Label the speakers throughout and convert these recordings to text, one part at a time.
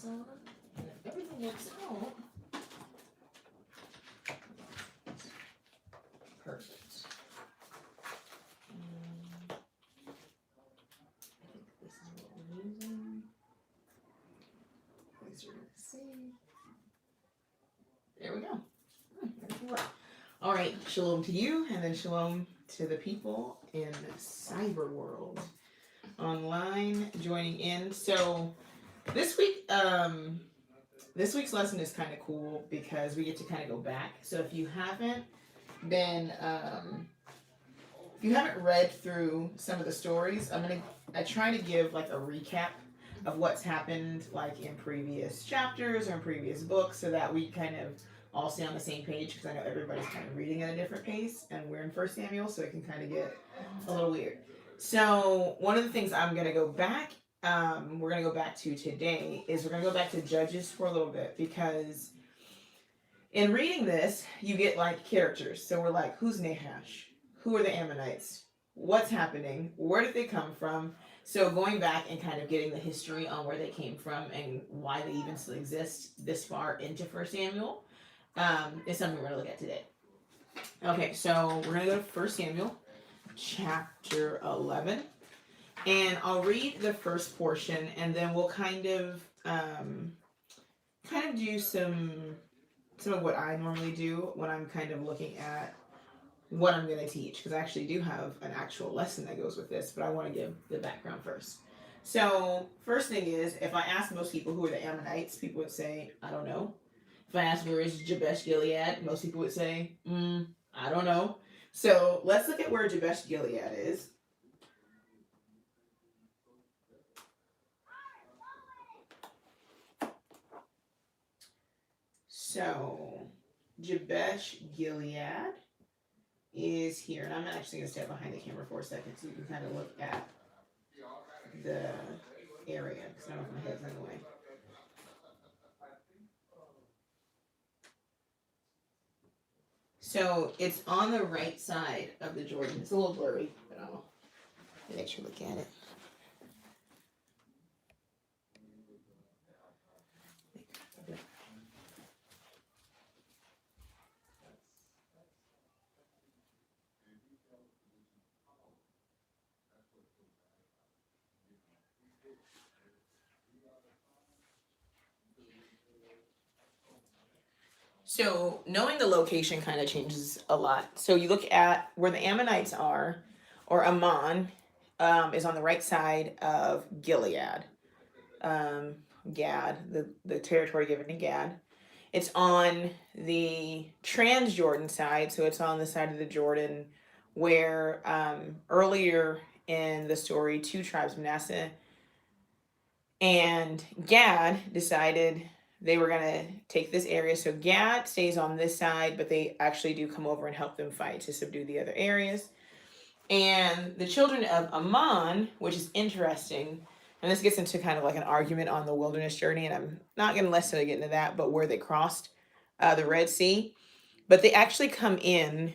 Speaker 1: this on. And if everything works out. Perfect. And I think this is what we're using. These are going to save. There we go. All right, shalom to you, and then shalom to the people in cyber world online joining in. So this week's lesson is kind of cool because we get to kind of go back. So if you haven't been if you haven't read through some of the stories, I try to give like a recap of what's happened like in previous chapters or in previous books, so that we kind of all stay on the same page, because I know everybody's kind of reading at a different pace, and we're in 1 Samuel, so it can kind of get a little weird. So one of the things I'm going to go back, we're going to go back to today, is we're going to go back to Judges for a little bit, because in reading this, you get like characters. So we're like, who's Nahash? Who are the Ammonites? What's happening? Where did they come from? So going back and kind of getting the history on where they came from and why they even still exist this far into 1 Samuel is something we're going to look at today. Okay, so we're going to go to 1 Samuel chapter 11. And I'll read the first portion, and then we'll kind of do some of what I normally do when I'm kind of looking at what I'm going to teach, because I actually do have an actual lesson that goes with this, but I want to give the background first. So first thing is, if I ask most people who are the Ammonites, people would say, I don't know. If I ask where is Jabesh Gilead, most people would say, I don't know. So let's look at where Jabesh Gilead is. So Jabesh Gilead is here, and I'm actually going to step behind the camera for a second so you can kind of look at the area, because I don't know if my head's in the way. So it's on the right side of the Jordan. It's a little blurry, but I'll let you look at it. So knowing the location kind of changes a lot. So you look at where the Ammonites are, or Ammon, is on the right side of Gilead. Gad, the territory given to Gad. It's on the Transjordan side, so it's on the side of the Jordan where earlier in the story, 2 tribes, Manasseh and Gad, decided they were going to take this area. So Gad stays on this side, but they actually do come over and help them fight to subdue the other areas. And the children of Ammon, which is interesting, and this gets into kind of like an argument on the wilderness journey, and I'm not going to necessarily get into that, but where they crossed the Red Sea. But they actually come in,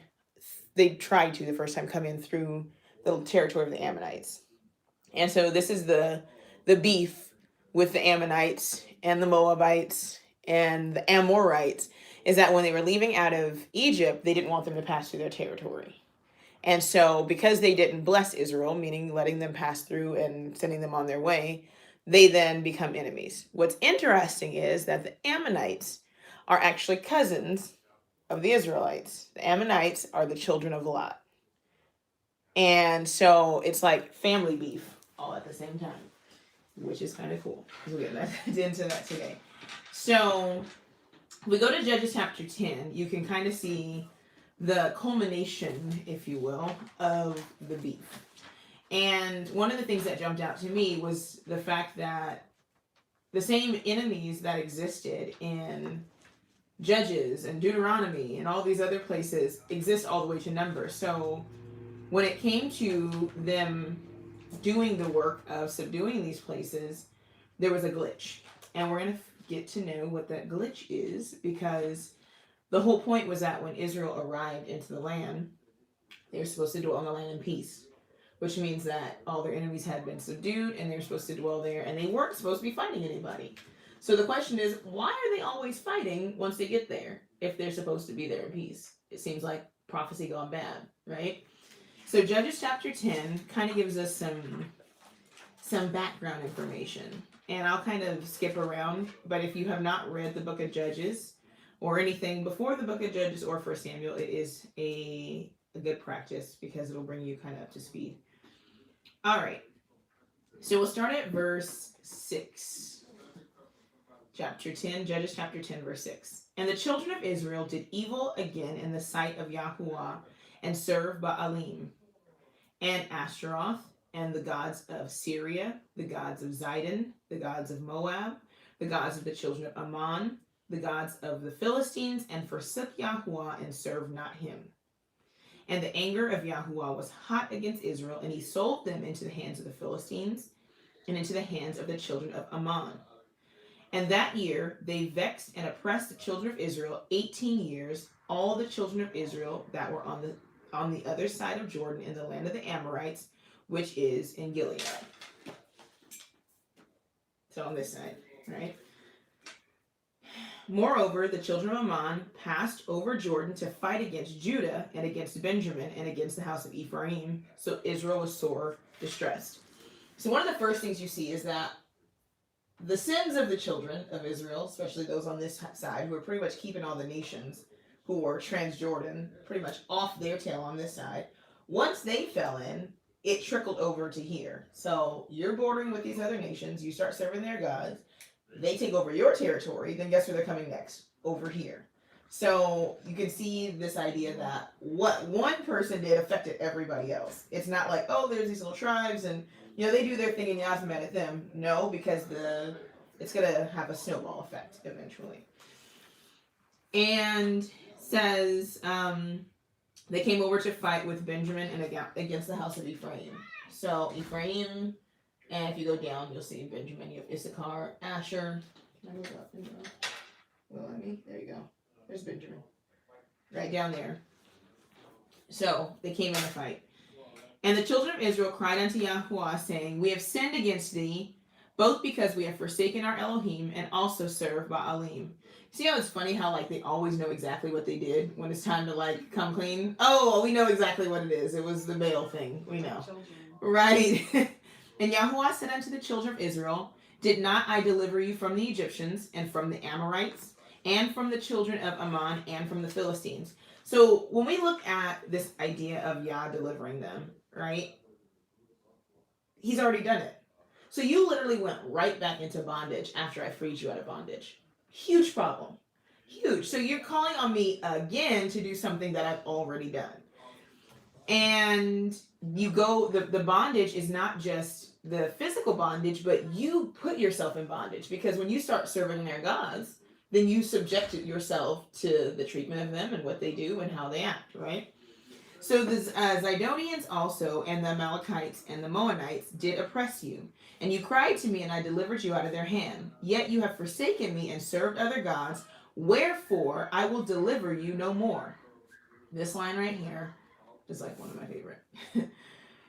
Speaker 1: they tried to the first time come in through the territory of the Ammonites. And so this is the beef with the Ammonites and the Moabites and the Amorites, is that when they were leaving out of Egypt, they didn't want them to pass through their territory. And so because they didn't bless Israel, meaning letting them pass through and sending them on their way, they then become enemies. What's interesting is that the Ammonites are actually cousins of the Israelites. The Ammonites are the children of Lot. And so it's like family beef all at the same time, which is kind of cool. We'll get into that today. So we go to Judges chapter 10. You can kind of see the culmination, if you will, of the beef. And one of the things that jumped out to me was the fact that the same enemies that existed in Judges and Deuteronomy and all these other places exist all the way to Numbers. So when it came to them doing the work of subduing these places, there was a glitch. And we're going to get to know what that glitch is, because the whole point was that when Israel arrived into the land, they were supposed to dwell in the land in peace, which means that all their enemies had been subdued and they were supposed to dwell there, and they weren't supposed to be fighting anybody. So the question is, why are they always fighting once they get there if they're supposed to be there in peace? It seems like prophecy gone bad, right? So Judges chapter 10 kind of gives us some background information. And I'll kind of skip around, but if you have not read the book of Judges or anything before the book of Judges or 1 Samuel, it is a good practice because it'll bring you kind of up to speed. All right. So we'll start at verse 6. Chapter 10, Judges chapter 10, verse 6. And the children of Israel did evil again in the sight of YHWH and served Baalim and Ashtaroth and the gods of Syria, the gods of Zidon, the gods of Moab, the gods of the children of Ammon, the gods of the Philistines, and forsook YHWH and served not him. And the anger of YHWH was hot against Israel, and he sold them into the hands of the Philistines and into the hands of the children of Ammon. And that year they vexed and oppressed the children of Israel 18 years, all the children of Israel that were on the other side of Jordan in the land of the Amorites, which is in Gilead. So on this side, right? Moreover, the children of Ammon passed over Jordan to fight against Judah and against Benjamin and against the house of Ephraim. So Israel was sore distressed. So one of the first things you see is that the sins of the children of Israel, especially those on this side, who are pretty much keeping all the nations who were Transjordan pretty much off their tail on this side, once they fell in, it trickled over to here. So you're bordering with these other nations, you start serving their gods, they take over your territory, then guess where they're coming next? Over here. So you can see this idea that what one person did affected everybody else. It's not like, oh, there's these little tribes and they do their thing and Yah's mad at them. No, because it's going to have a snowball effect eventually. And says they came over to fight with Benjamin and against the house of Ephraim. So Ephraim, and if you go down, you'll see Benjamin. You have Issachar, Asher. Can I move up? Well, there you go. There's Benjamin. Right down there. So they came in to fight. And the children of Israel cried unto YHWH, saying, We have sinned against thee, both because we have forsaken our Elohim and also served Baalim. See how it's funny how they always know exactly what they did when it's time to come clean? Oh, well, we know exactly what it is. It was the Baal thing. We know. Right. And YHWH said unto the children of Israel, Did not I deliver you from the Egyptians and from the Amorites and from the children of Ammon and from the Philistines? So when we look at this idea of Yah delivering them, right? He's already done it. So you literally went right back into bondage after I freed you out of bondage. Huge problem. Huge. So you're calling on me again to do something that I've already done. And you go, the bondage is not just the physical bondage, but you put yourself in bondage, because when you start serving their gods, then you subject yourself to the treatment of them and what they do and how they act, right? So the Zidonians also and the Amalekites and the Moabites did oppress you. And you cried to me, and I delivered you out of their hand. Yet you have forsaken me and served other gods. Wherefore I will deliver you no more. This line right here is one of my favorite.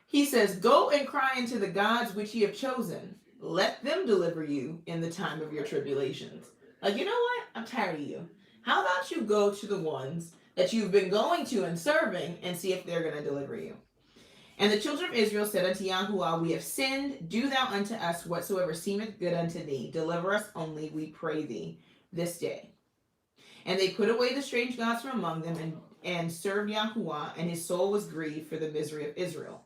Speaker 1: He says, Go and cry unto the gods which ye have chosen. Let them deliver you in the time of your tribulations. You know what? I'm tired of you. How about you go to the ones that you've been going to and serving and see if they're going to deliver you. And the children of Israel said unto YHWH, We have sinned. Do thou unto us whatsoever seemeth good unto thee. Deliver us only, we pray thee, this day. And they put away the strange gods from among them and served YHWH, and his soul was grieved for the misery of Israel.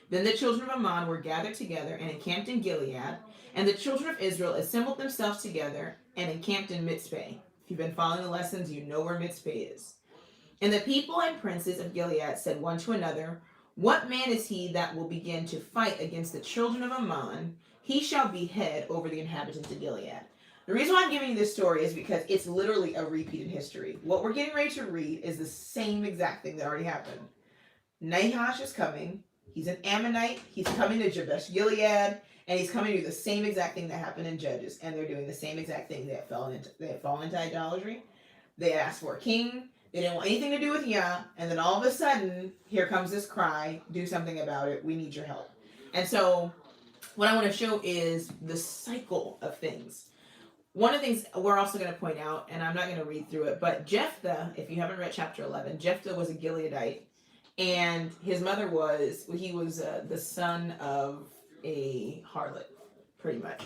Speaker 1: Then the children of Ammon were gathered together and encamped in Gilead, and the children of Israel assembled themselves together and encamped in Mitzpah. If you've been following the lessons, you know where Mitzpah is. And the people and princes of Gilead said one to another, What man is he that will begin to fight against the children of Ammon? He shall be head over the inhabitants of Gilead. The reason why I'm giving you this story is because it's literally a repeat in history. What we're getting ready to read is the same exact thing that already happened. Nahash is coming. He's an Ammonite. He's coming to Jabesh Gilead, and he's coming to do the same exact thing that happened in Judges. And they're doing the same exact thing. They had fallen into idolatry. They asked for a king. They didn't want anything to do with Yah. And then all of a sudden, here comes this cry. Do something about it. We need your help. And so what I want to show is the cycle of things. one of the things we're also going to point out, and I'm not going to read through it, but Jephthah, if you haven't read chapter 11, Jephthah was a Gileadite, and his mother was, he was the son of a harlot, pretty much.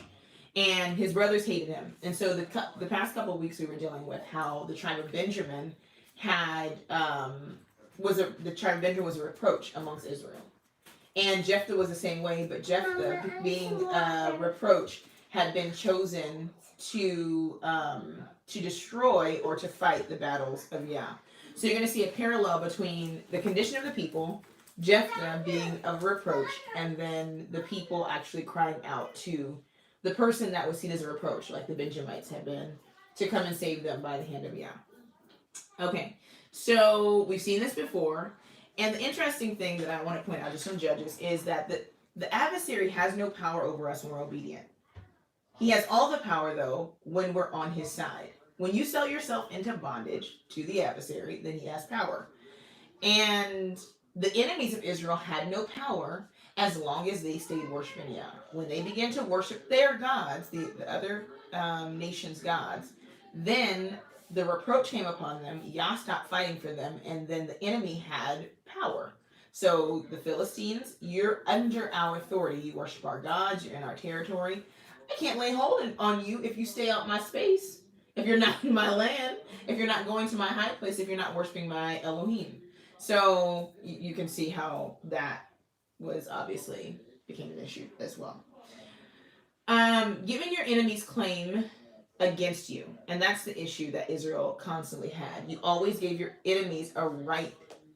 Speaker 1: And his brothers hated him. And so the past couple of weeks we were dealing with how the tribe of Benjamin had, the tribe of Benjamin was a reproach amongst Israel. And Jephthah was the same way, but Jephthah, being a reproach, had been chosen to destroy or to fight the battles of Yah. So you're going to see a parallel between the condition of the people, Jephthah being a reproach, and then the people actually crying out to the person that was seen as a reproach, like the Benjamites had been, to come and save them by the hand of Yah. Okay, so we've seen this before, and the interesting thing that I want to point out just from Judges is that the adversary has no power over us when we're obedient. He has all the power, though, when we're on his side. When you sell yourself into bondage to the adversary, then he has power. And the enemies of Israel had no power as long as they stayed worshiping Yah. When they began to worship their gods, the other nations' gods, then the reproach came upon them. Yah stopped fighting for them, and then the enemy had power. So the Philistines, you're under our authority. You worship our gods. You're in our territory. I can't lay hold on you if you stay out my space, if you're not in my land, if you're not going to my high place, if you're not worshiping my Elohim. So you can see how that was obviously became an issue as well. Giving your enemies claim against you, and that's the issue that Israel constantly had. You always gave your enemies a right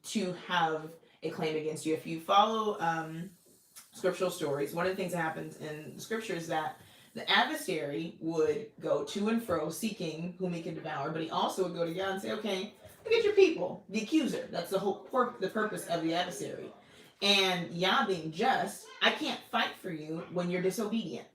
Speaker 1: to have a claim against you. If you follow scriptural stories, one of the things that happens in the scripture is that the adversary would go to and fro seeking whom he could devour, but he also would go to God and say, okay, look at your people, the accuser. That's the whole the purpose of the adversary. And Yah being just, I can't fight for you when you're disobedient.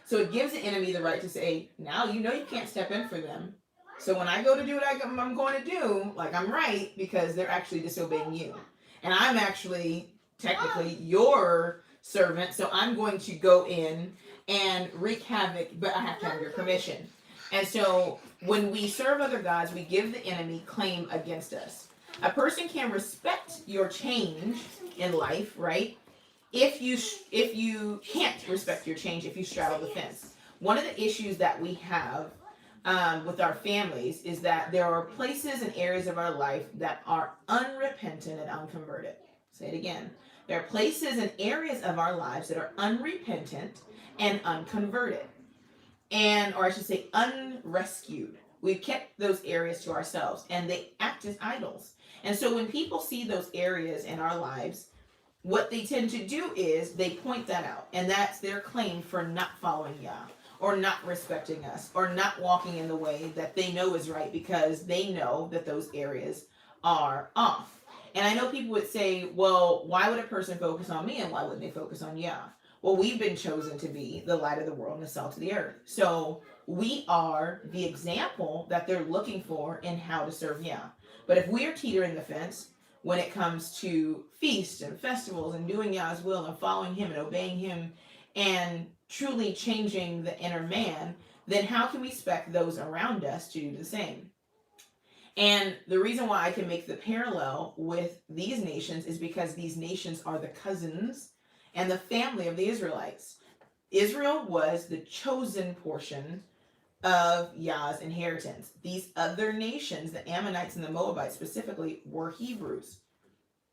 Speaker 1: So it gives the enemy the right to say, now you know you can't step in for them. So when I go to do what I'm going to do, like I'm right, because they're actually disobeying you. And I'm actually technically your servant, so I'm going to go in and wreak havoc, but I have to have your permission. And so when we serve other gods, we give the enemy claim against us. A person can respect your change in life, right? If you can't respect your change, if you straddle the fence. One of the issues that we have with our families is that there are places and areas of our life that are unrepentant and unconverted. Say it again. There are places and areas of our lives that are unrepentant and unconverted. Or I should say unrescued. We've kept those areas to ourselves, and they act as idols. And so when people see those areas in our lives, what they tend to do is they point that out, and that's their claim for not following Yah, or not respecting us, or not walking in the way that they know is right, because they know that those areas are off. And I know people would say, well, why would a person focus on me, and why wouldn't they focus on Yah? Well, we've been chosen to be the light of the world and the salt of the earth. So we are the example that they're looking for in how to serve Yah. But if we are teetering the fence when it comes to feasts and festivals and doing Yah's will and following him and obeying him and truly changing the inner man, then how can we expect those around us to do the same? And the reason why I can make the parallel with these nations is because these nations are the cousins and the family of the Israelites. Israel was the chosen portion of Yah's inheritance. These other nations, the Ammonites and the Moabites specifically, were Hebrews.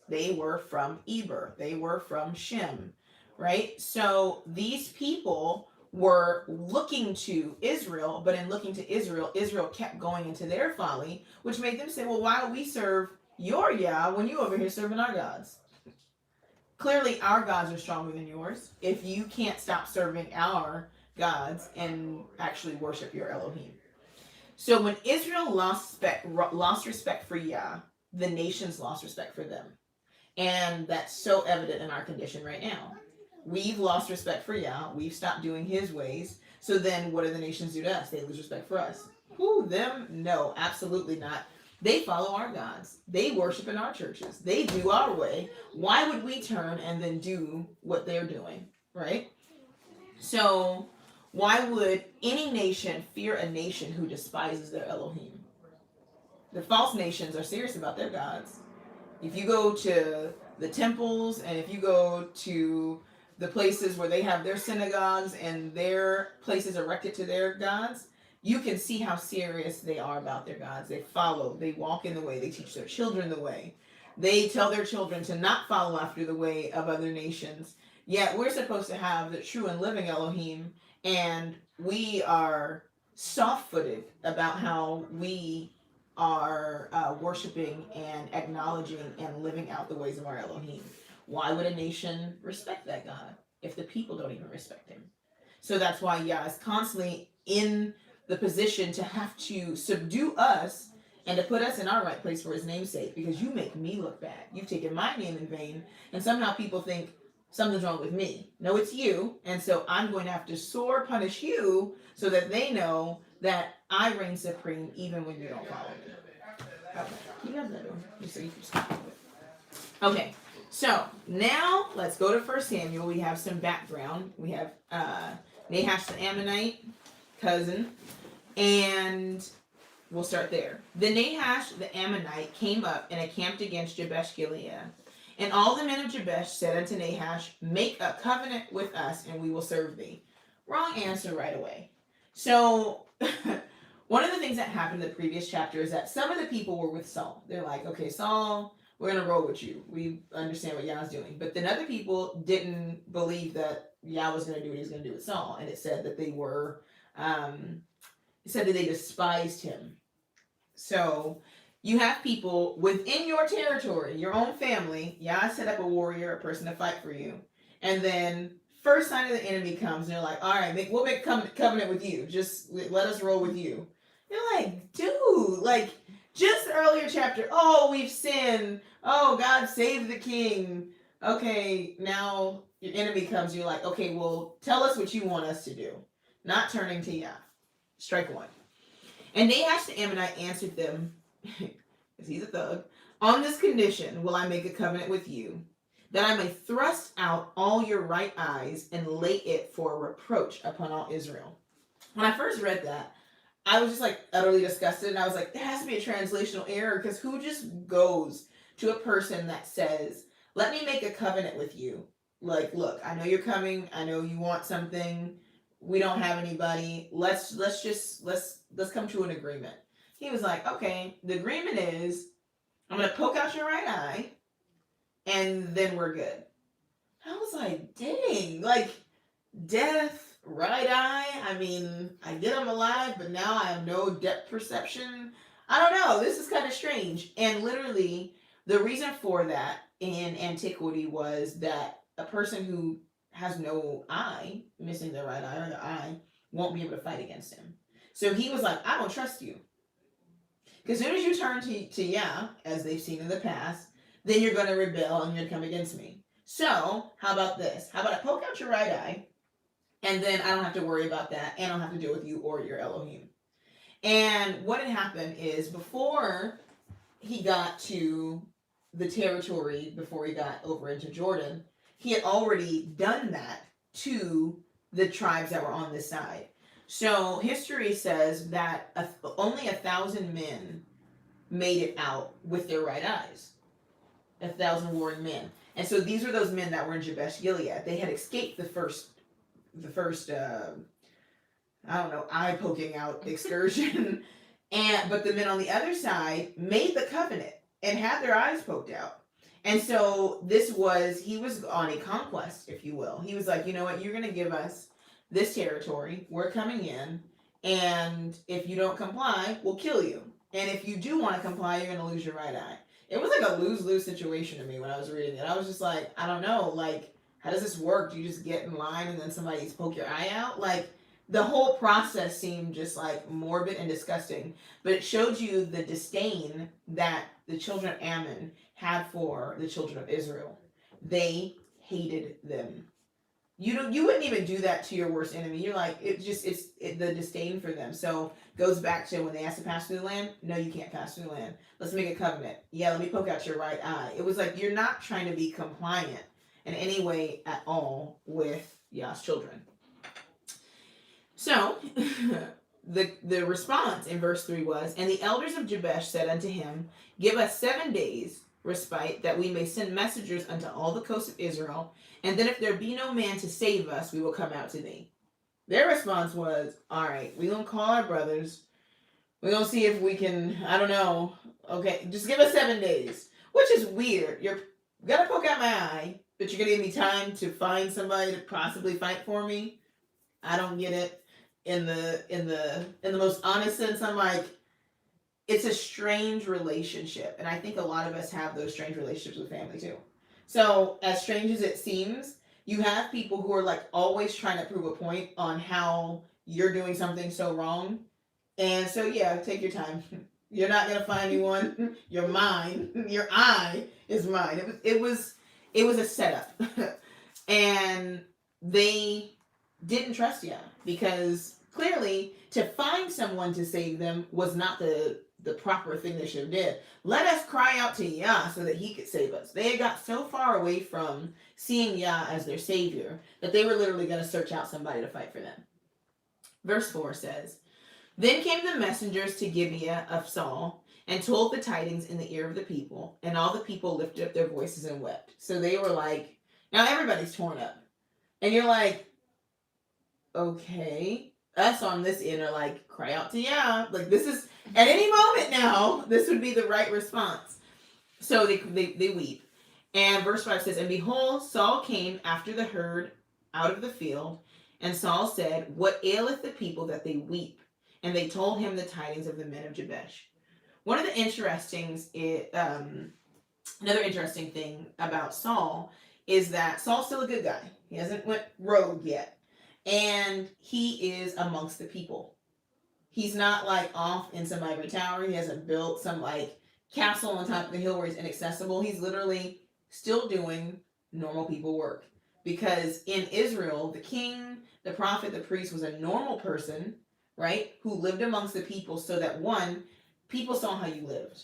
Speaker 1: They were from Eber. They were from Shem, right? So these people were looking to Israel, but in looking to Israel, Israel kept going into their folly, which made them say, well, why do we serve your Yah when you over here serving our gods? Clearly, our gods are stronger than yours if you can't stop serving our gods and actually worship your Elohim. So when Israel lost respect for Yah, the nations lost respect for them. And that's so evident in our condition right now. We've lost respect for Yah. We've stopped doing his ways. So then what do the nations do to us? They lose respect for us. Who, them? No, absolutely not. They follow our gods. They worship in our churches. They do our way. Why would we turn and then do what they're doing, right? So Why would any nation fear a nation who despises their Elohim? The false nations are serious about their gods. If you go to the temples and if you go to the places where they have their synagogues and their places erected to their gods, you can see how serious they are about their gods. They follow, they walk in the way, they teach their children the way. They tell their children to not follow after the way of other nations. Yet we're supposed to have the true and living Elohim, and we are soft-footed about how we are worshiping and acknowledging and living out the ways of our Elohim. Why would a nation respect that God if the people don't even respect him? So that's why Yah is constantly in the position to have to subdue us and to put us in our right place for his name's sake, because you make me look bad. You've taken my name in vain, and somehow people think something's wrong with me. No, it's you, and so I'm going to have to sore punish you so that they know that I reign supreme even when you don't follow me. Okay, you have that door, so you can stop it. Okay, so now let's go to 1 Samuel. We have some background. We have Nahash the Ammonite cousin, and we'll start there. The Nahash the Ammonite came up and encamped against Jabesh Gilead. And all the men of Jabesh said unto Nahash, make a covenant with us, and we will serve thee. Wrong answer right away. So, one of the things that happened in the previous chapter is that some of the people were with Saul. They're like, okay, Saul, we're going to roll with you. We understand what Yah's doing. But then other people didn't believe that Yah was going to do what he was going to do with Saul. And it said that they were, it said that they despised him. So, you have people within your territory, your own family. Yah set up a warrior, a person to fight for you. And then first sign of the enemy comes, and they're like, all right, we'll make covenant with you. Just let us roll with you. You're like, dude, like, just the earlier chapter, oh, we've sinned. Oh, God save the king. Okay, now your enemy comes, you're like, okay, well, tell us what you want us to do. Not turning to Yah. Strike one. And Nahash the Ammonite answered them, because he's a thug, on this condition will I make a covenant with you, that I may thrust out all your right eyes and lay it for a reproach upon all Israel. When I first read that, I was just like utterly disgusted, and I was like, there has to be a translational error, because who just goes to a person that says, let me make a covenant with you? Like, look, I know you're coming, I know you want something, we don't have anybody, let's come to an agreement. He was like, okay, the agreement is, I'm going to poke out your right eye, and then we're good. I was like, dang, like, death, right eye, I mean, I get I'm alive, but now I have no depth perception. I don't know, this is kind of strange. And literally, the reason for that in antiquity was that a person who has no eye, missing the right eye or the eye, won't be able to fight against him. So he was like, I don't trust you. Because as soon as you turn to Yah, as they've seen in the past, then you're going to rebel and you're going to come against me. So, how about this? How about I poke out your right eye, and then I don't have to worry about that, and I don't have to deal with you or your Elohim. And what had happened is, before he got to the territory, before he got over into Jordan, he had already done that to the tribes that were on this side. So history says that only 1,000 men made it out with their right eyes. 1,000 warring men. And so these were those men that were in Jabesh Gilead. They had escaped the first eye poking out excursion. But the men on the other side made the covenant and had their eyes poked out. And so he was on a conquest, if you will. He was like, you know what, you're going to give us this territory, we're coming in, and if you don't comply, we'll kill you. And if you do want to comply, you're going to lose your right eye. It was like a lose-lose situation to me when I was reading it. I was just like, I don't know, like, how does this work? Do you just get in line and then somebody poke your eye out? Like, the whole process seemed just like morbid and disgusting. But it showed you the disdain that the children of Ammon had for the children of Israel. They hated them. You wouldn't even do that to your worst enemy. You're like, it's the disdain for them. So goes back to when they asked to pass through the land. No, you can't pass through the land. Let's make a covenant. Yeah, let me poke out your right eye. It was like, you're not trying to be compliant in any way at all with Yah's children. So the response in verse 3 was, and the elders of Jabesh said unto him, give us 7 days respite, that we may send messengers unto all the coasts of Israel, and then if there be no man to save us, we will come out to thee. Their response was, all right, we're going to call our brothers. We're going to see if we can, I don't know. Okay, just give us 7 days, which is weird. You're going to poke out my eye, but you're going to give me time to find somebody to possibly fight for me. I don't get it. In the most honest sense, I'm like, it's a strange relationship, and I think a lot of us have those strange relationships with family too. So as strange as it seems, you have people who are like always trying to prove a point on how you're doing something so wrong, and so yeah, take your time. You're not gonna find anyone. You're mine. Your eye is mine. It was a setup, and they didn't trust Yah, because clearly to find someone to save them was not the proper thing they should have did. Let us cry out to Yah so that he could save us. They had got so far away from seeing Yah as their savior that they were literally going to search out somebody to fight for them. Verse 4 says, then came the messengers to Gibeah of Saul and told the tidings in the ear of the people, and all the people lifted up their voices and wept. So they were like, now everybody's torn up. And you're like, okay, us on this end are like, cry out to Yah. Like, this is, at any moment now, this would be the right response. So they weep. And verse 5 says, and behold, Saul came after the herd out of the field, and Saul said, what aileth the people that they weep? And they told him the tidings of the men of Jabesh. One of the another interesting thing about Saul is that Saul's still a good guy. He hasn't went rogue yet. And he is amongst the people. He's not like off in some ivory tower. He hasn't built some like castle on top of the hill where he's inaccessible. He's literally still doing normal people work. Because in Israel, the king, the prophet, the priest was a normal person, right? Who lived amongst the people, so that one, people saw how you lived.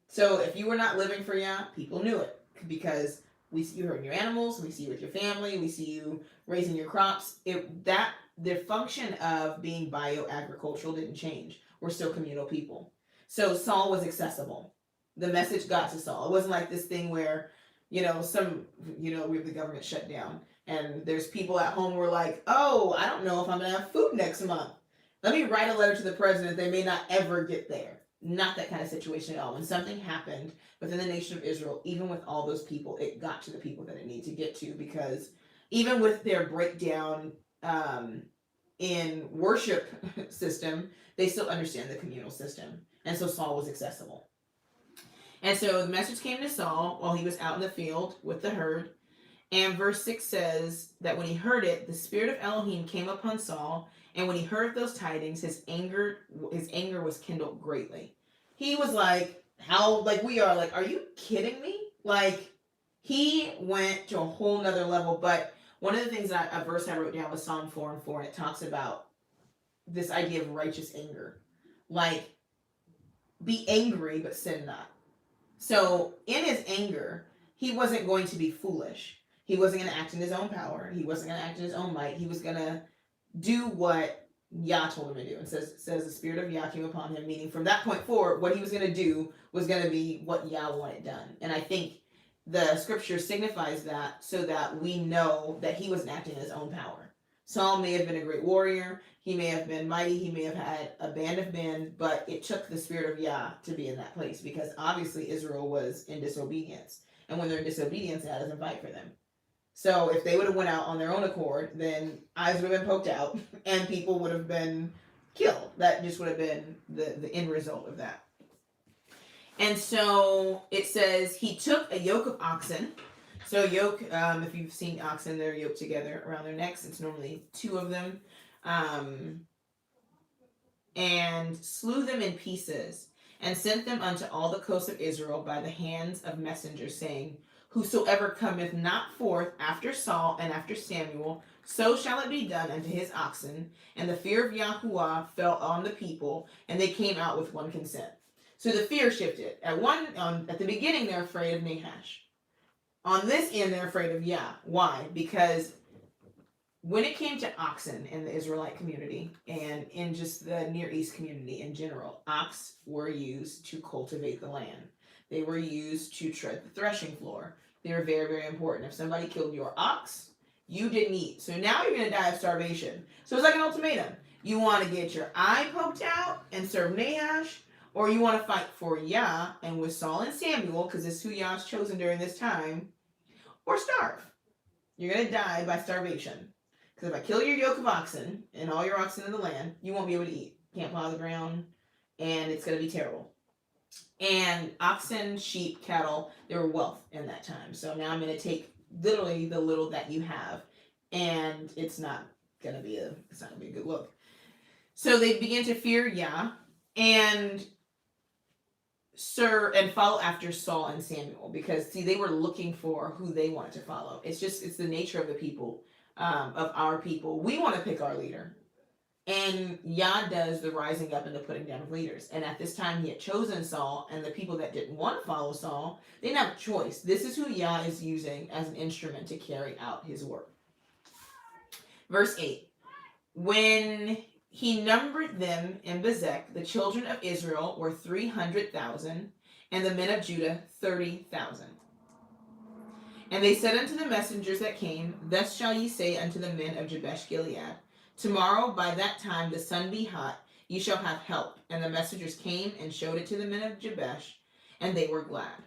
Speaker 1: So if you were not living for Yah, people knew it, because we see you herding your animals, we see you with your family, we see you raising your crops. The function of being bioagricultural didn't change. We're still communal people. So Saul was accessible. The message got to Saul. It wasn't like this thing where, we have the government shut down, and there's people at home who are like, oh, I don't know if I'm going to have food next month. Let me write a letter to the president. They may not ever get there. Not that kind of situation at all. When something happened within the nation of Israel, even with all those people, it got to the people that it needed to get to, because even with their breakdown in worship system, they still understand the communal system. And so Saul was accessible. And so the message came to Saul while he was out in the field with the herd. And verse 6 says that when he heard it, the spirit of Elohim came upon Saul, and when he heard those tidings, his anger was kindled greatly. He was like, we are, like, are you kidding me? Like, he went to a whole nother level. But one of the things a verse I wrote down was Psalm 4:4, and it talks about this idea of righteous anger. Like, be angry, but sin not. So in his anger, he wasn't going to be foolish. He wasn't going to act in his own power. He wasn't going to act in his own might. He was going to do what Yah told him to do. And says the spirit of Yah came upon him, meaning from that point forward, what he was going to do was going to be what Yah wanted done. And I think the scripture signifies that, so that we know that he wasn't acting in his own power. Saul may have been a great warrior. He may have been mighty. He may have had a band of men, but it took the spirit of Yah to be in that place, because obviously Israel was in disobedience. And when they're in disobedience, Yah doesn't fight for them. So if they would have went out on their own accord, then eyes would have been poked out and people would have been killed. That just would have been the end result of that. And so it says he took a yoke of oxen. So yoke, if you've seen oxen, they're yoked together around their necks. It's normally 2 of them. And slew them in pieces, and sent them unto all the coasts of Israel by the hands of messengers, saying, whosoever cometh not forth after Saul and after Samuel, so shall it be done unto his oxen. And the fear of Yahuwah fell on the people, and they came out with one consent. So the fear shifted. At the beginning, they're afraid of Nahash. On this end, they're afraid of Yah. Why? Because when it came to oxen in the Israelite community and in just the Near East community in general, ox were used to cultivate the land. They were used to tread the threshing floor. They were very, very important. If somebody killed your ox, you didn't eat. So now you're going to die of starvation. So it's like an ultimatum. You want to get your eye poked out and serve Nahash, or you want to fight for Yah and with Saul and Samuel, because it's who Yah's chosen during this time, or starve. You're going to die by starvation. Because if I kill your yoke of oxen and all your oxen in the land, you won't be able to eat. Can't plow the ground, and it's going to be terrible. And oxen, sheep, cattle, they were wealth in that time. So now I'm going to take literally the little that you have, and it's not going to be a good look. So they began to fear Yah and follow after Saul and Samuel, because see, they were looking for who they wanted to follow. It's the nature of the people. Of our people, we want to pick our leader, and Yah does the rising up and the putting down of leaders. And at this time, he had chosen Saul, and the people that didn't want to follow Saul, they didn't have a choice. This is who Yah is using as an instrument to carry out his work. Verse 8: when he numbered them in Bezek, the children of Israel were 300,000, and the men of Judah 30,000. And they said unto the messengers that came, thus shall ye say unto the men of Jabesh Gilead, tomorrow by that time the sun be hot, ye shall have help. And the messengers came and showed it to the men of Jabesh, and they were glad.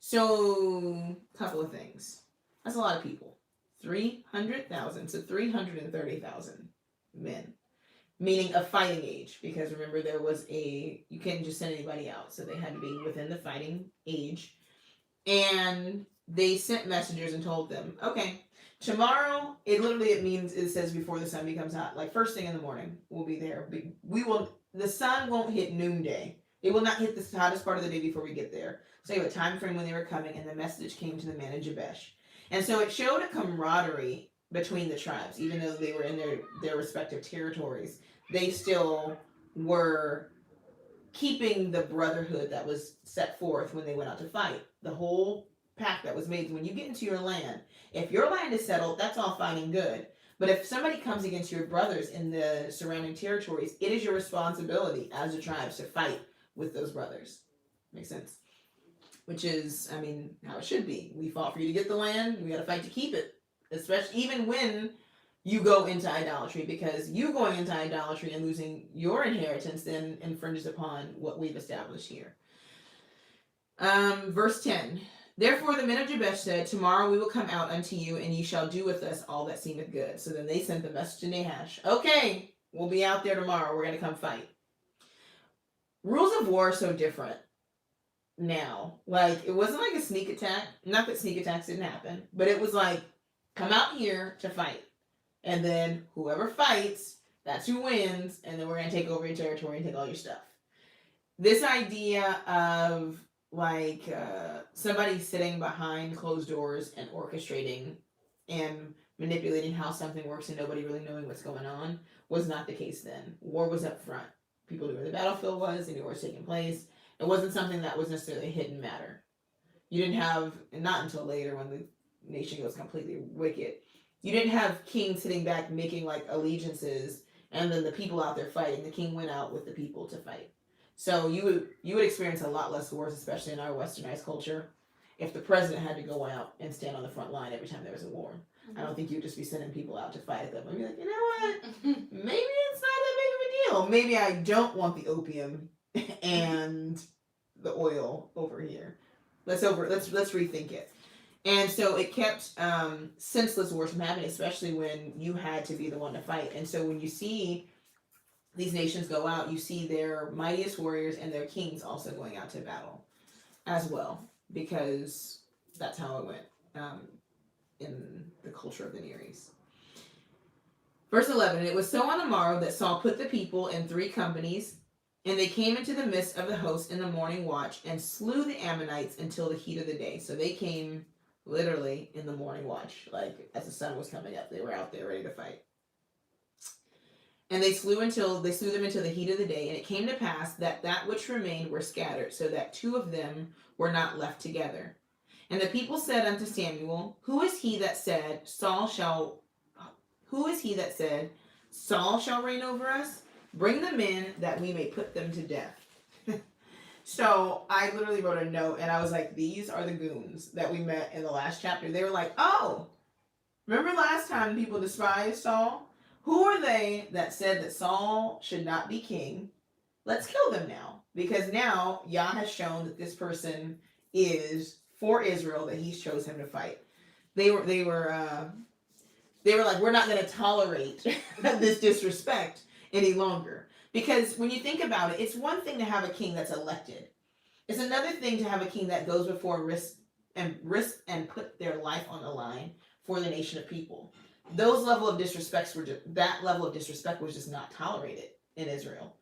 Speaker 1: So, a couple of things. That's a lot of people. 300,000, so 330,000 men. Meaning of fighting age, because remember you couldn't just send anybody out, so they had to be within the fighting age. And they sent messengers and told them, okay, tomorrow, it says before the sun becomes hot, like first thing in the morning, we'll be there. The sun won't hit noonday. It will not hit the hottest part of the day before we get there. So you have a time frame when they were coming, and the message came to the man of Jabesh. And so it showed a camaraderie between the tribes, even though they were in their respective territories. They still were keeping the brotherhood that was set forth when they went out to fight. The whole pact that was made, when you get into your land, if your land is settled, that's all fine and good. But if somebody comes against your brothers in the surrounding territories, it is your responsibility as the tribes to fight with those brothers. Makes sense? Which is, how it should be. We fought for you to get the land, we got to fight to keep it. Especially even when you go into idolatry, because you going into idolatry and losing your inheritance then infringes upon what we've established here. Verse 10. Therefore the men of Jabesh said, tomorrow we will come out unto you, and ye shall do with us all that seemeth good. So then they sent the message to Nahash. Okay, we'll be out there tomorrow. We're going to come fight. Rules of war are so different now. Like, it wasn't like a sneak attack. Not that sneak attacks didn't happen, but it was like, come out here to fight. And then whoever fights, that's who wins, and then we're going to take over your territory and take all your stuff. This idea of somebody sitting behind closed doors and orchestrating and manipulating how something works and nobody really knowing what's going on was not the case then. War was up front. People knew where the battlefield was, they knew where it was taking place. It wasn't something that was necessarily a hidden matter. You didn't have, and not until later when the nation goes completely wicked, you didn't have kings sitting back making allegiances and then the people out there fighting. The king went out with the people to fight. So you would experience a lot less wars, especially in our westernized culture, if the president had to go out and stand on the front line every time there was a war. Mm-hmm. I don't think you'd just be sending people out to fight them. I'd be like, you know what? Maybe it's not that big of a deal. Maybe I don't want the opium and the oil over here. Let's rethink it. And so it kept senseless wars from happening, especially when you had to be the one to fight. And so when you see these nations go out, you see their mightiest warriors and their kings also going out to battle as well, because that's how it went in the culture of the Near East. Verse 11, it was so on the morrow that Saul put the people in 3 companies, and they came into the midst of the host in the morning watch and slew the Ammonites until the heat of the day. So they came literally in the morning watch, like as the sun was coming up. They were out there ready to fight. And they slew them until the heat of the day. And it came to pass that which remained were scattered, so that 2 of them were not left together. And the people said unto Samuel, Who is he that said, Who is he that said, Saul shall reign over us? Bring them in that we may put them to death. So I literally wrote a note and I was like, these are the goons that we met in the last chapter. They were like, oh, remember last time people despised Saul? Who are they that said that Saul should not be king? Let's kill them now. Because now Yah has shown that this person is for Israel, that he's chose him to fight. They were like, we're not going to tolerate this disrespect any longer. Because when you think about it, it's one thing to have a king that's elected. It's another thing to have a king that goes before risk and put their life on the line for the nation of people. That level of disrespect was just not tolerated in Israel.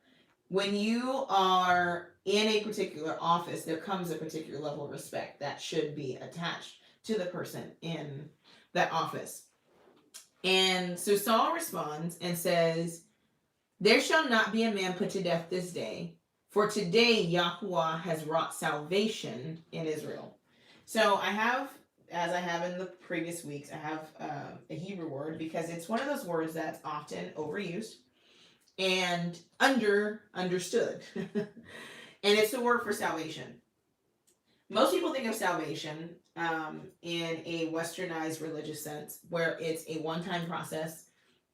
Speaker 1: When you are in a particular office, there comes a particular level of respect that should be attached to the person in that office. And so Saul responds and says, there shall not be a man put to death this day, for today Yahuwah has wrought salvation in Israel. So I have, as I have in the previous weeks, I have a Hebrew word because it's one of those words that's often overused and understood. And it's the word for salvation. Most people think of salvation in a westernized religious sense, where it's a one-time process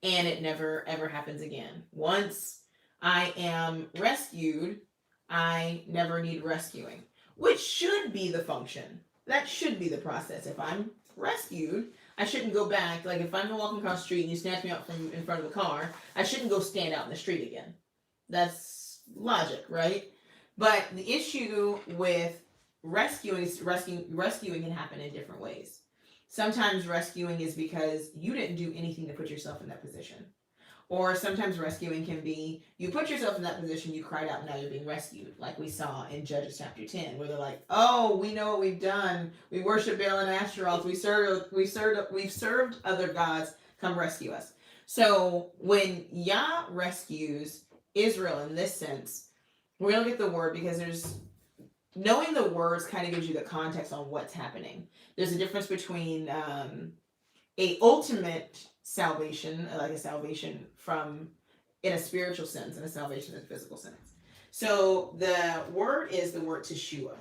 Speaker 1: and it never ever happens again. Once I am rescued, I never need rescuing, which should be the function. That should be the process. If I'm rescued, I shouldn't go back. Like if I'm walking across the street and you snatch me up from in front of a car, I shouldn't go stand out in the street again. That's logic, right? But the issue with rescuing can happen in different ways. Sometimes rescuing is because you didn't do anything to put yourself in that position. Or sometimes rescuing can be, you put yourself in that position, you cried out, and now you're being rescued. Like we saw in Judges chapter 10, where they're like, oh, we know what we've done. We worship Baal and Ashtaroth. We've served other gods. Come rescue us. So when Yah rescues Israel in this sense, we're going to get the word because knowing the words kind of gives you the context on what's happening. There's a difference between a ultimate salvation, like a salvation from in a spiritual sense, and a salvation in a physical sense. So the word is the word Teshua.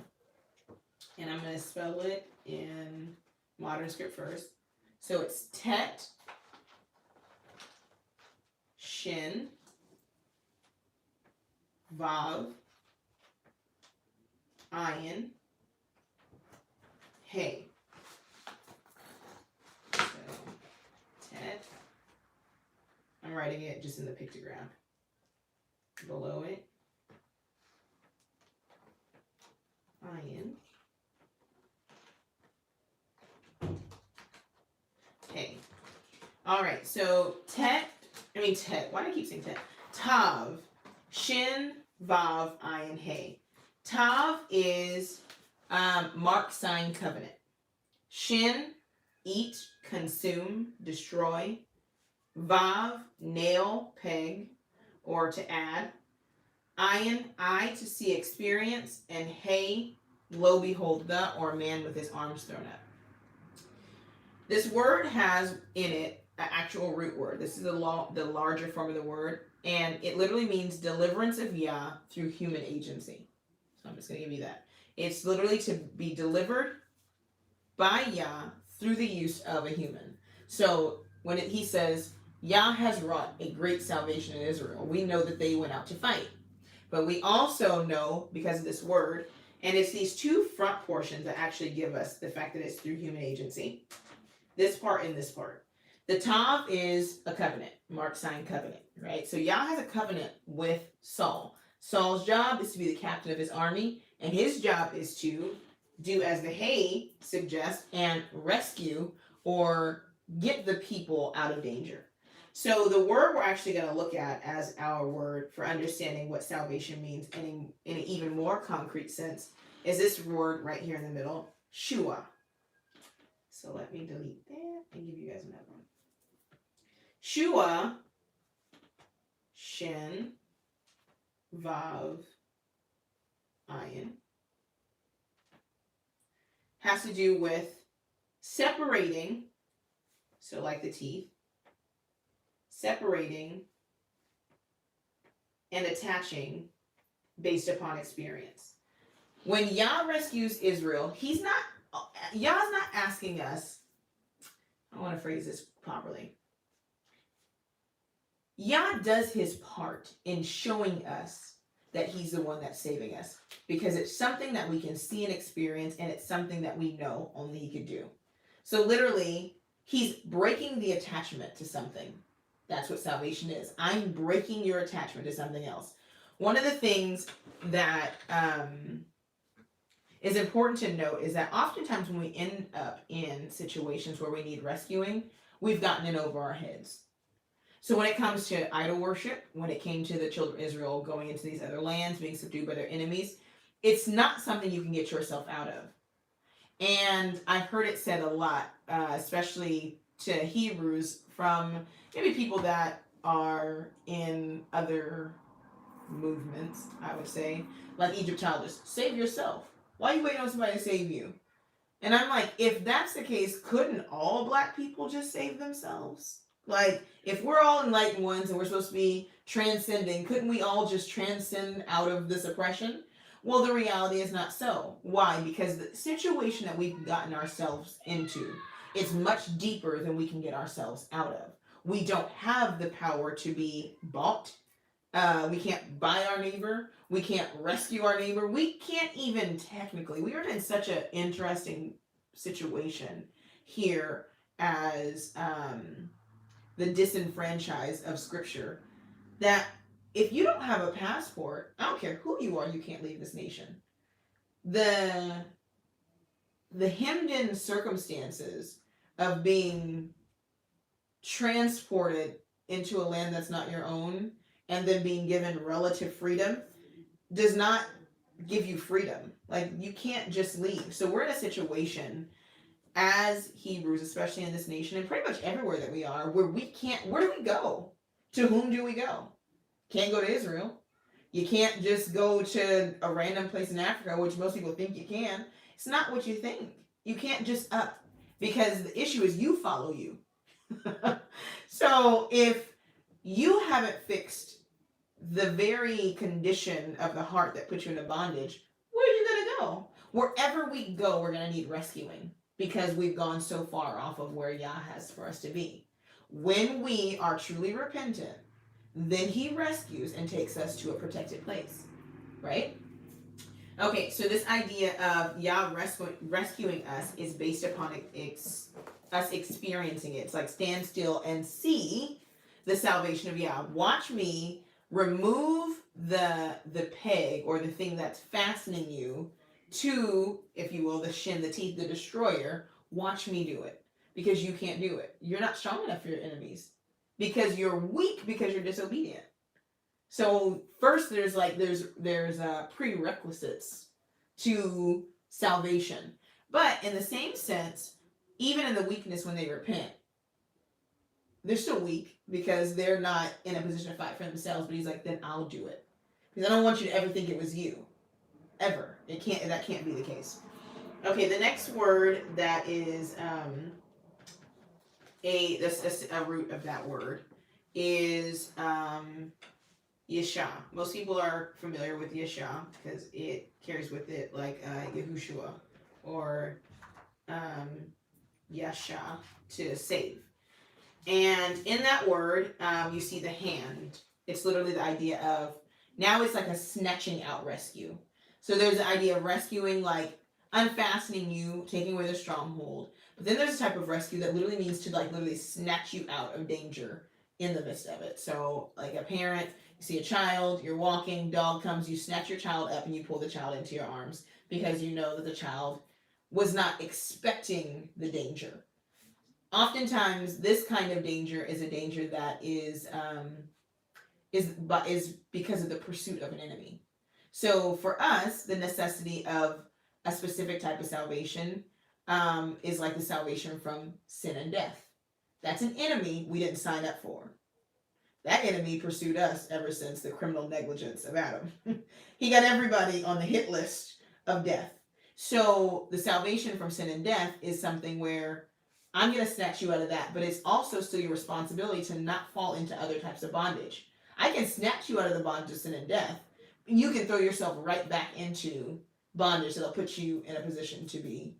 Speaker 1: And I'm going to spell it in modern script first. So it's Tet, Shin, Vav, Ayin, Hey. So, Tet. I'm writing it just in the pictogram. Below it, Ayin, Hey. All right, so Tet, why do I keep saying Tet? Tav, Shin, Vav, Ayin, Hey. Tav is mark, sign, covenant. Shin, eat, consume, destroy. Vav, nail, peg, or to add. Ayin, eye, to see, experience. And Hey, lo, behold, the, or man with his arms thrown up. This word has in it an actual root word. This is the larger form of the word. And it literally means deliverance of Yah through human agency. So I'm just going to give you that. It's literally to be delivered by Yah through the use of a human. So when he says, Yah has wrought a great salvation in Israel, we know that they went out to fight. But we also know, because of this word, and it's these two front portions that actually give us the fact that it's through human agency. This part and this part. The Tav is a covenant, mark, sign, covenant, right? So Yah has a covenant with Saul. Saul's job is to be the captain of his army, and his job is to do as the Hey suggests and rescue or get the people out of danger. So the word we're actually going to look at as our word for understanding what salvation means in an even more concrete sense is this word right here in the middle, Shua. So let me delete that and give you guys another one. Shua, Shin, Vav, Ayin, has to do with separating, so like the teeth, separating and attaching based upon experience. When Yah rescues Israel, Yah's not asking us, I want to phrase this properly. Yah does his part in showing us that he's the one that's saving us, because it's something that we can see and experience, and it's something that we know only he could do. So literally, he's breaking the attachment to something. That's what salvation is. I'm breaking your attachment to something else. One of the things that is important to note is that oftentimes when we end up in situations where we need rescuing, we've gotten it over our heads. So when it comes to idol worship, when it came to the children of Israel going into these other lands, being subdued by their enemies, it's not something you can get yourself out of. And I've heard it said a lot, especially to Hebrews from maybe people that are in other movements, I would say, like Egyptologists. Save yourself. Why are you waiting on somebody to save you? And I'm like, if that's the case, couldn't all black people just save themselves? Like, if we're all enlightened ones and we're supposed to be transcending, couldn't we all just transcend out of this oppression? Well, the reality is not so. Why? Because the situation that we've gotten ourselves into is much deeper than we can get ourselves out of. We don't have the power to be bought. We can't buy our neighbor. We can't rescue our neighbor. We can't even technically. We are in such an interesting situation here as the disenfranchised of Scripture, that if you don't have a passport, I don't care who you are, you can't leave this nation. The hemmed-in circumstances of being transported into a land that's not your own and then being given relative freedom does not give you freedom. Like, you can't just leave. So we're in a situation as Hebrews, especially in this nation and pretty much everywhere that we are, where we can't, where do we go? To whom do we go? Can't go to Israel. You can't just go to a random place in Africa, which most people think you can. It's not what you think. You can't just up, because the issue is you follow you. So if you haven't fixed the very condition of the heart that puts you into bondage, where are you going to go? Wherever we go, we're going to need rescuing, because we've gone so far off of where Yah has for us to be. When we are truly repentant, then he rescues and takes us to a protected place, right? Okay, so this idea of Yah rescuing us is based upon us experiencing it. It's like, stand still and see the salvation of Yah. Watch me remove the peg or the thing that's fastening you to, if you will, the shin, the teeth, the destroyer. Watch me do it, because you can't do it. You're not strong enough for your enemies, because you're weak, because you're disobedient. So first there's prerequisites to salvation. But in the same sense, even in the weakness when they repent, they're still weak because they're not in a position to fight for themselves. But he's like, then I'll do it, because I don't want you to ever think it was you. Ever. That can't be the case. Okay, the next word that is a root of that word is Yeshua. Most people are familiar with Yeshua because it carries with it like Yahushua or Yasha, to save. And in that word, you see the hand. It's literally the idea of, now it's like a snatching out rescue. So there's the idea of rescuing, like unfastening you, taking away the stronghold. But then there's a type of rescue that literally means to like literally snatch you out of danger in the midst of it. So like a parent, you see a child, you're walking, dog comes, you snatch your child up and you pull the child into your arms because you know that the child was not expecting the danger. Oftentimes, this kind of danger is a danger that is because of the pursuit of an enemy. So for us, the necessity of a specific type of salvation is like the salvation from sin and death. That's an enemy we didn't sign up for. That enemy pursued us ever since the criminal negligence of Adam. He got everybody on the hit list of death. So the salvation from sin and death is something where I'm going to snatch you out of that. But it's also still your responsibility to not fall into other types of bondage. I can snatch you out of the bondage of sin and death. You can throw yourself right back into bondage that'll put you in a position to be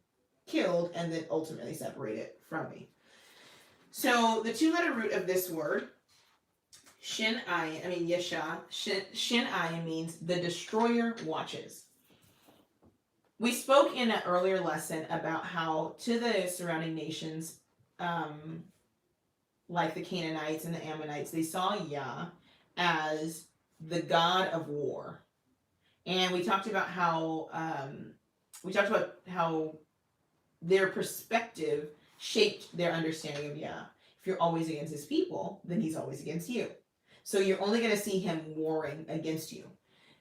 Speaker 1: killed and then ultimately separated from me. So the 2-letter root of this word, Yesha, Shin Ayin means the destroyer watches. We spoke in an earlier lesson about how to the surrounding nations, like the Canaanites and the Ammonites, they saw Yah as the god of war. And we talked about how their perspective shaped their understanding of Yah. If you're always against his people, then he's always against you. So you're only going to see him warring against you.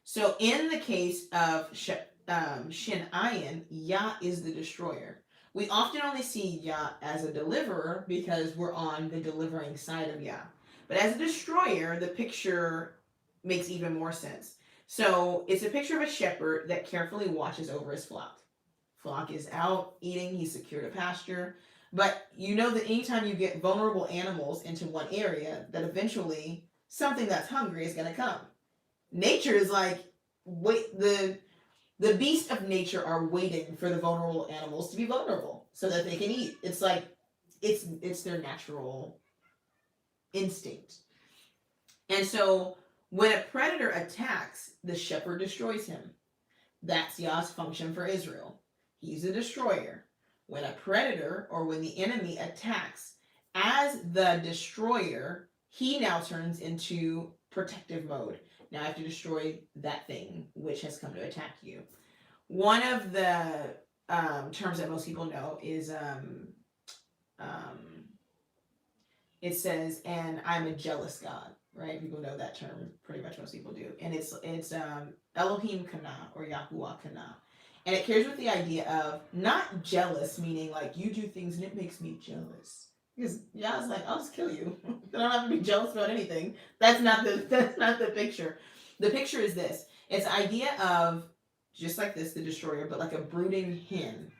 Speaker 1: So in the case of Shin Ayin, Yah is the destroyer. We often only see Yah as a deliverer because we're on the delivering side of Yah. But as a destroyer, the picture makes even more sense. So it's a picture of a shepherd that carefully watches over his flock. Flock is out eating, he's secured a pasture. But you know that anytime you get vulnerable animals into one area, that eventually something that's hungry is going to come. Nature is like, wait, the beasts of nature are waiting for the vulnerable animals to be vulnerable so that they can eat. It's like, it's their natural instinct. And so when a predator attacks, the shepherd destroys him. That's Yah's function for Israel. He's a destroyer. When a predator or when the enemy attacks, as the destroyer, he now turns into protective mode. Now I have to destroy that thing which has come to attack you. One of the terms that most people know is it says, and I'm a jealous God, right? People know that term, pretty much most people do. And it's Elohim Kana or YHWH Kana. And it carries with the idea of not jealous, meaning like you do things and it makes me jealous. Because Yah's like, I'll just kill you. I don't have to be jealous about anything. That's not the picture. The picture is this. It's the idea of, just like this, the destroyer, but like a brooding hen.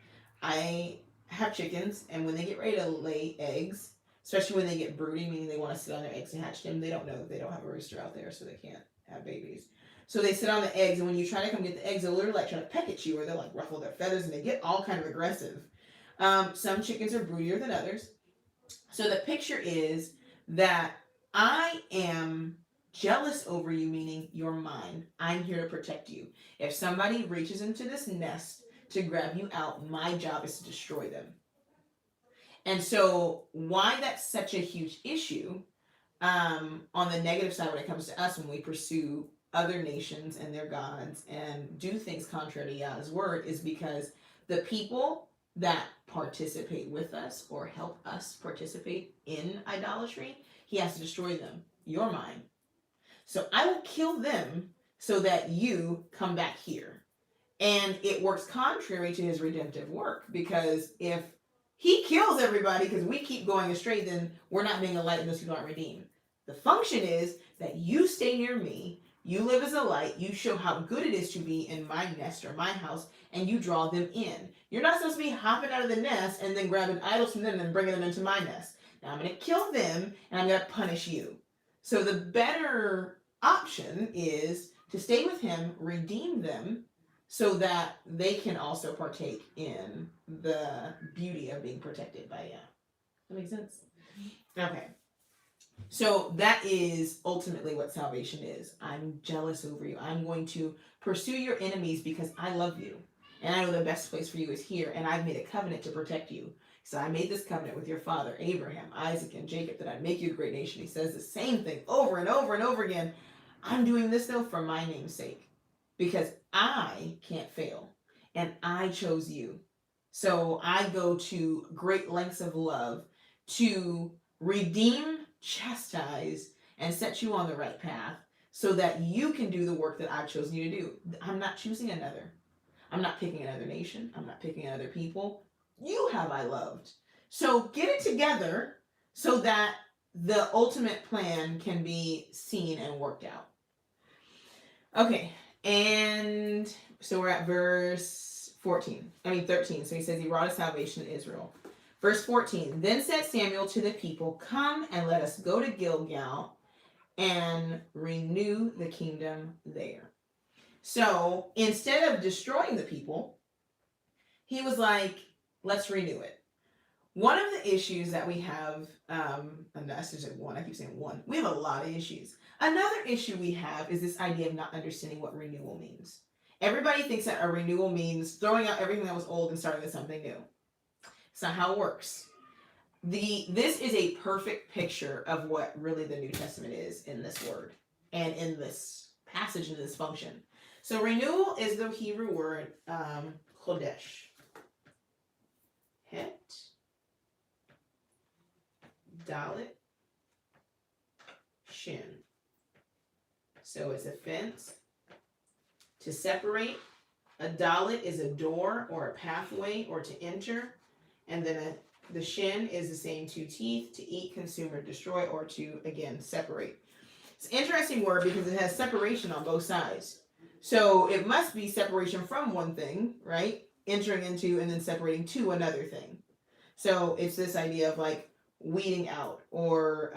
Speaker 1: I have chickens, and when they get ready to lay eggs, especially when they get broody, meaning they want to sit on their eggs and hatch them, they don't know that they don't have a rooster out there, so they can't have babies. So they sit on the eggs, and when you try to come get the eggs, they'll literally like try to peck at you, or they'll like ruffle their feathers, and they get all kind of aggressive. Some chickens are broodier than others. So the picture is that I am jealous over you, meaning you're mine. I'm here to protect you. If somebody reaches into this nest to grab you out, my job is to destroy them. And so why that's such a huge issue on the negative side when it comes to us when we pursue other nations and their gods and do things contrary to Yah's word is because the people that participate with us or help us participate in idolatry, he has to destroy them. You're mine. So I will kill them so that you come back here. And it works contrary to his redemptive work, because if he kills everybody because we keep going astray, then we're not being a light and those people aren't redeemed. The function is that you stay near me, you live as a light, you show how good it is to be in my nest or my house, and you draw them in. You're not supposed to be hopping out of the nest and then grabbing idols from them and bringing them into my nest. Now I'm going to kill them and I'm going to punish you. So the better option is to stay with him, redeem them, so that they can also partake in the beauty of being protected by Yah. That makes sense? Okay. So that is ultimately what salvation is. I'm jealous over you. I'm going to pursue your enemies because I love you. And I know the best place for you is here. And I've made a covenant to protect you. So I made this covenant with your father, Abraham, Isaac, and Jacob, that I'd make you a great nation. He says the same thing over and over and over again. I'm doing this though for my name's sake, because I can't fail. And I chose you. So I go to great lengths of love to redeem, chastise, and set you on the right path so that you can do the work that I've chosen you to do. I'm not choosing another. I'm not picking another nation. I'm not picking other people. You have I loved. So get it together so that the ultimate plan can be seen and worked out. Okay, and so we're at verse 13. So he says he wrought a salvation in Israel. Verse 14, then said Samuel to the people, come and let us go to Gilgal and renew the kingdom there. So instead of destroying the people, he was like, let's renew it. One of the issues that we have, and I should say one, I keep saying one, we have a lot of issues. Another issue we have is this idea of not understanding what renewal means. Everybody thinks that a renewal means throwing out everything that was old and starting with something new. It's not how it works. This is a perfect picture of what really the New Testament is in this word and in this passage, in this function. So renewal is the Hebrew word chodesh. Het, dalet, shin. So it's a fence. To separate, a dalet is a door or a pathway or to enter. And then the shin is the same two teeth, to eat, consume, or destroy, or to, again, separate. It's an interesting word because it has separation on both sides. So it must be separation from one thing, right? Entering into and then separating to another thing. So it's this idea of like weeding out or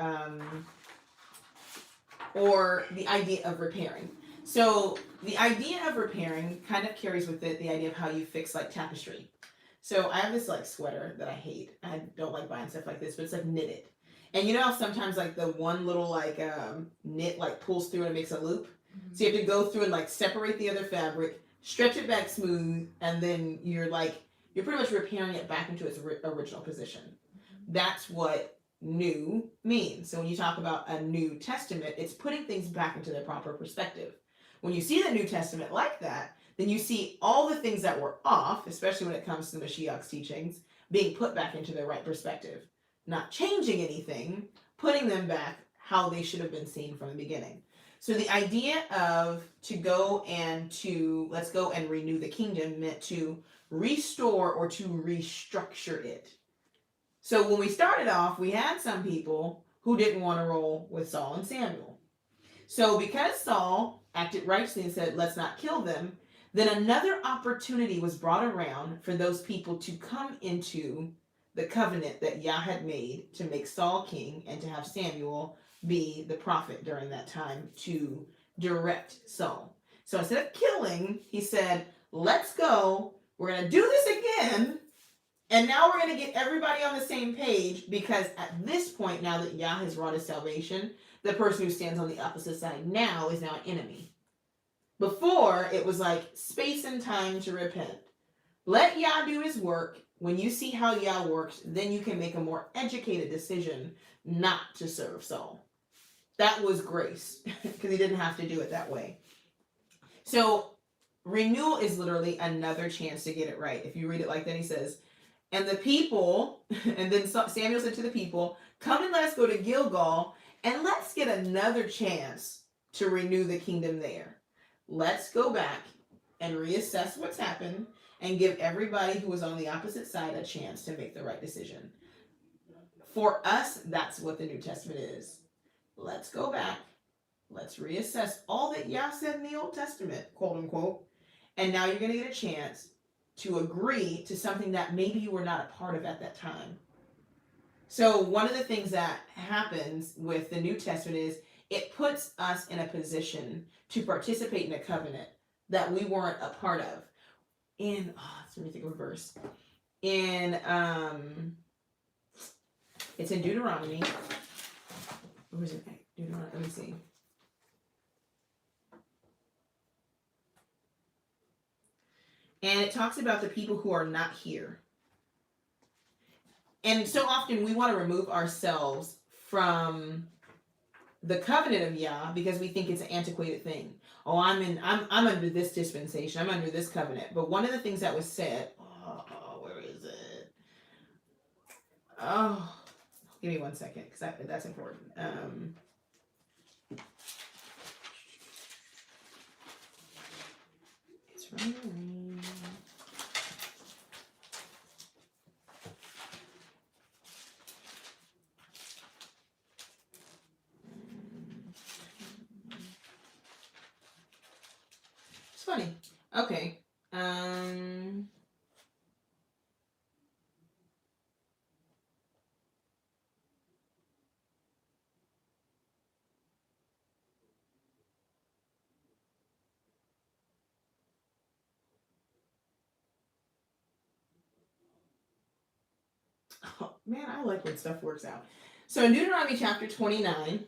Speaker 1: the idea of repairing. So the idea of repairing kind of carries with it the idea of how you fix like tapestry. So I have this like sweater that I hate. I don't like buying stuff like this, but it's like knitted. And you know how sometimes like the one little like knit like pulls through and it makes a loop? Mm-hmm. So you have to go through and like separate the other fabric, stretch it back smooth, and then you're pretty much repairing it back into its original position. Mm-hmm. That's what new means. So when you talk about a New Testament, it's putting things back into their proper perspective. When you see the New Testament like that, then you see all the things that were off, especially when it comes to the Mashiach's teachings, being put back into their right perspective. Not changing anything, putting them back how they should have been seen from the beginning. So the idea of let's go and renew the kingdom meant to restore or to restructure it. So when we started off, we had some people who didn't want to roll with Saul and Samuel. So because Saul acted righteously and said, let's not kill them, then another opportunity was brought around for those people to come into the covenant that Yah had made to make Saul king and to have Samuel be the prophet during that time to direct Saul. So instead of killing, he said, let's go. We're going to do this again. And now we're going to get everybody on the same page because at this point, now that Yah has wrought his salvation, the person who stands on the opposite side now is now an enemy. Before, it was like space and time to repent. Let Yah do his work. When you see how Yah works, then you can make a more educated decision not to serve Saul. That was grace because he didn't have to do it that way. So renewal is literally another chance to get it right. If you read it like that, he says, and the people, and then Samuel said to the people, come and let us go to Gilgal and let's get another chance to renew the kingdom there. Let's go back and reassess what's happened and give everybody who was on the opposite side a chance to make the right decision. For us, that's what the New Testament is. Let's go back. Let's reassess all that Yah said in the Old Testament, quote unquote. And now you're going to get a chance to agree to something that maybe you were not a part of at that time. So one of the things that happens with the New Testament is it puts us in a position to participate in a covenant that we weren't a part of. Let me think of a verse. It's in Deuteronomy. Where is it? Deuteronomy. Let me see. And it talks about the people who are not here. And so often we want to remove ourselves from the covenant of Yah because we think it's an antiquated thing. Oh, I'm under this dispensation. I'm under this covenant. But one of the things that was said, where is it? Oh, give me 1 second because that's important. It's right around. It's funny. Okay. Oh, man, I like when stuff works out. So in Deuteronomy chapter 29,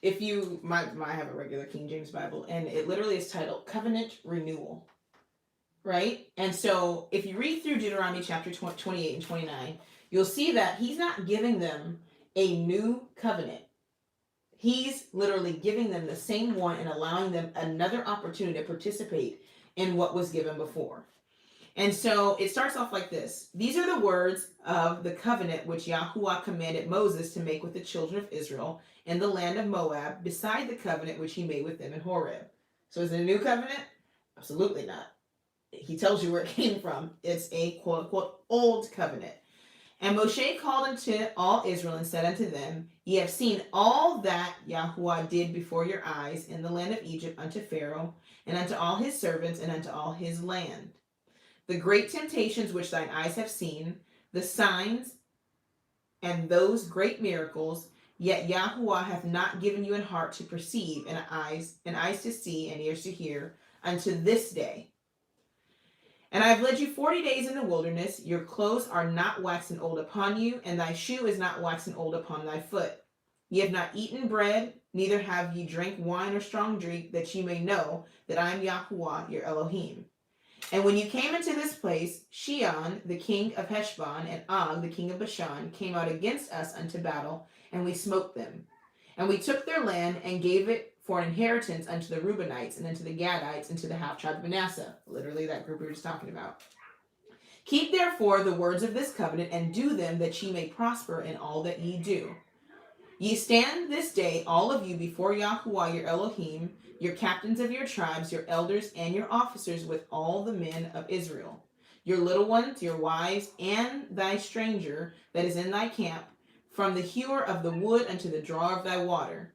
Speaker 1: if you might have a regular King James Bible, and it literally is titled Covenant Renewal, right? And so if you read through Deuteronomy chapter 28 and 29, you'll see that he's not giving them a new covenant. He's literally giving them the same one and allowing them another opportunity to participate in what was given before. And so it starts off like this. These are the words of the covenant which YHWH commanded Moses to make with the children of Israel in the land of Moab, beside the covenant which he made with them in Horeb. So is it a new covenant? Absolutely not. He tells you where it came from. It's a quote unquote old covenant. And Moshe called unto all Israel and said unto them, Ye have seen all that YHWH did before your eyes in the land of Egypt unto Pharaoh, and unto all his servants, and unto all his land. The great temptations which thine eyes have seen, the signs and those great miracles, yet YHWH hath not given you an heart to perceive, and eyes to see, and ears to hear, unto this day. And I have led you 40 days in the wilderness. Your clothes are not waxen old upon you, and thy shoe is not waxen old upon thy foot. Ye have not eaten bread, neither have ye drank wine or strong drink, that ye may know that I am YHWH your Elohim. And when you came into this place, Sihon, the king of Heshbon, and Og, the king of Bashan, came out against us unto battle, and we smote them. And we took their land, and gave it for an inheritance unto the Reubenites, and unto the Gadites, and to the half-tribe of Manasseh. Literally that group we were just talking about. Keep therefore the words of this covenant, and do them, that ye may prosper in all that ye do. Ye stand this day, all of you, before YHWH your Elohim, your captains of your tribes, your elders, and your officers, with all the men of Israel, your little ones, your wives, and thy stranger that is in thy camp, from the hewer of the wood unto the drawer of thy water,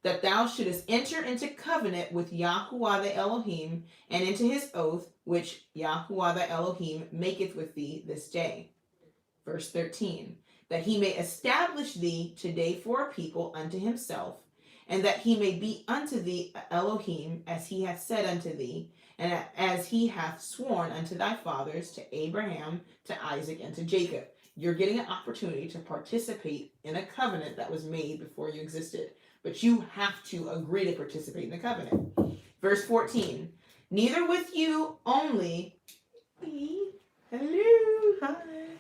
Speaker 1: that thou shouldest enter into covenant with YHWH thy Elohim, and into his oath, which YHWH thy Elohim maketh with thee this day. Verse 13, that he may establish thee today for a people unto himself, and that he may be unto thee Elohim, as he hath said unto thee, and as he hath sworn unto thy fathers, to Abraham, to Isaac, and to Jacob. You're getting an opportunity to participate in a covenant that was made before you existed. But you have to agree to participate in the covenant. Verse 14, neither with you only, hello, hi.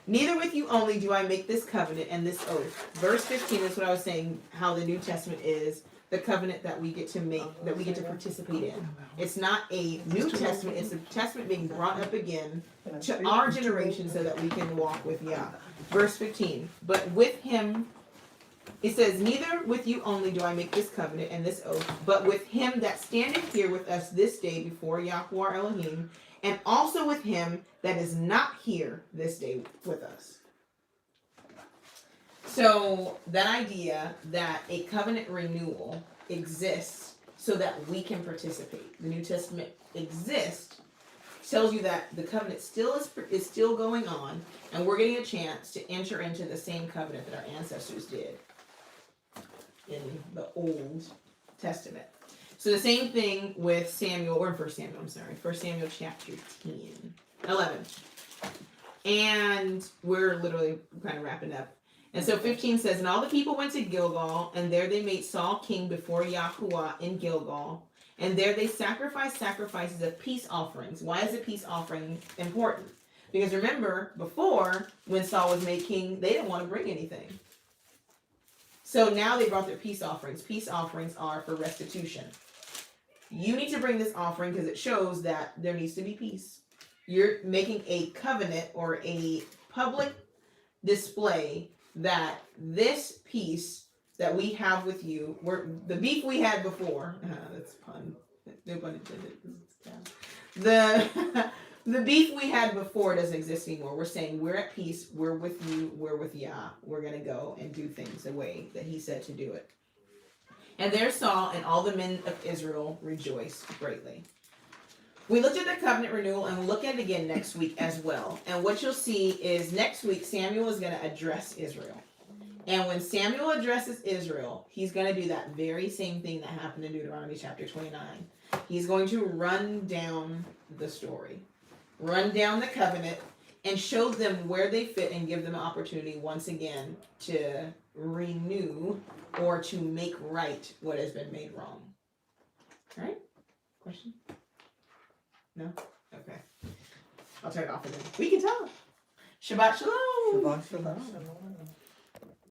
Speaker 1: Neither with you only do I make this covenant and this oath. Verse 15 is what I was saying, how the New Testament is the covenant that we get to make, that we get to participate in. It's not a New Testament, it's a testament being brought up again to our generation so that we can walk with Yah. Verse 15, but with him, it says, neither with you only do I make this covenant and this oath, but with him that standeth here with us this day before YHWH Elohim, and also with him that is not here this day with us. So that idea that a covenant renewal exists so that we can participate. The New Testament exists, tells you that the covenant still is still going on, and we're getting a chance to enter into the same covenant that our ancestors did in the Old Testament. So the same thing with Samuel, or 1 Samuel chapter 11. And we're literally kind of wrapping up. And so 15 says, and all the people went to Gilgal, and there they made Saul king before YHWH in Gilgal. And there they sacrificed sacrifices of peace offerings. Why is a peace offering important? Because remember, before, when Saul was made king, they didn't want to bring anything. So now they brought their peace offerings. Peace offerings are for restitution. You need to bring this offering because it shows that there needs to be peace. You're making a covenant or a public display that this peace that we have with you, the beef we had before, that's pun, no pun intended. The beef we had before doesn't exist anymore. We're saying we're at peace, we're with you, we're with Yah. We're going to go and do things the way that he said to do it. And there Saul and all the men of Israel rejoiced greatly. We looked at the covenant renewal, and we'll look at it again next week as well. And what you'll see is next week, Samuel is going to address Israel. And when Samuel addresses Israel, he's going to do that very same thing that happened in Deuteronomy chapter 29. He's going to run down the story, run down the covenant, and show them where they fit and give them an opportunity once again to renew or to make right what has been made wrong. All right? Question? No? Okay. I'll turn it off again. We can talk. Shabbat shalom.
Speaker 2: Shabbat shalom.